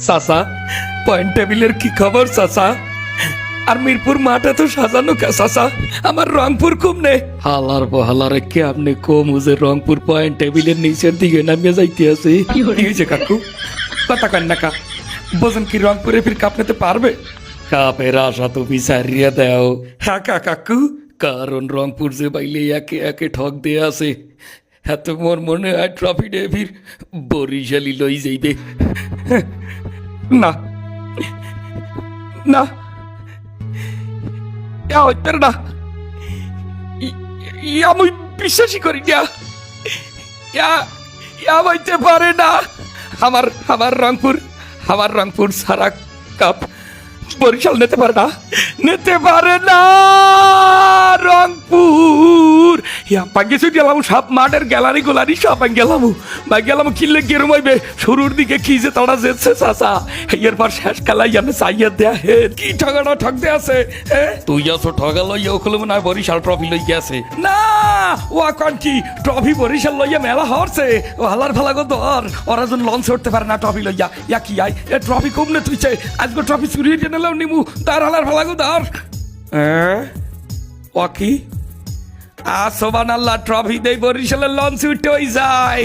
চাচা পয়েন্ট টেবিলের কি খবর চাচা? আর মিরপুর মাঠে তো সাজানো কে চাচা? আমার রংপুর কমনে হালার বহালারে কে আপনি কম যে রংপুর পয়েন্ট টেবিলের নিচের দিকে নামিয়ে যাইতে আছে। কি হয়েছে কাকু? কথা কেন না কা বোঝেন কি রংপুরে ফির কাপ নিতে পারবে? কাপের আশা তো বিচারিয়ে দাও। হ্যাঁ কাকু, কারণ রংপুর যে বাইলে একে একে ঠক দিয়ে আছে, এত মোর মনে হয় ট্রফি ডে ফির বরিশালি লই যাইবে। না না, হইতে না, আমি বিশ্বাসই করি না, হইতে পারে না। আমার আমার রংপুর সারা কাপ বরিশাল নিতে পারে না, নিতে পারে না। রংপুর পাঙ্গে ছুটি গেলাম, সব মাঠের গ্যালারি গোলারি সব গেলাম ভাই, গেলাম কিনলে গেরম হইবে। শুরুর দিকে কি যে তারা যেছে চাচা, এরপর শেষ খেলাই আমি চাইয়া দেয়া হে কি ঠগাটা ঠকতে আছে। তুই আছো ঠগা লইয়া ওখানে মনে হয় বরিশাল ট্রফি লই গেছে না। ও এখন কি ট্রফি বরিশাল লইয়া মেলা হরছে? ও হালার ভালা গো ধর, ওরা যখন লঞ্চ উঠতে পারে না ট্রফি লইয়া, কি আই এ ট্রফি কম না তুইছে আজকে ট্রফি চুরি হয়ে নিলাম নিমু তার হালার ভালা গো ধর। ও কি সোবান আল্লাহ ট্রফি দেই বরিশালের লঞ্চ উঠে যায়।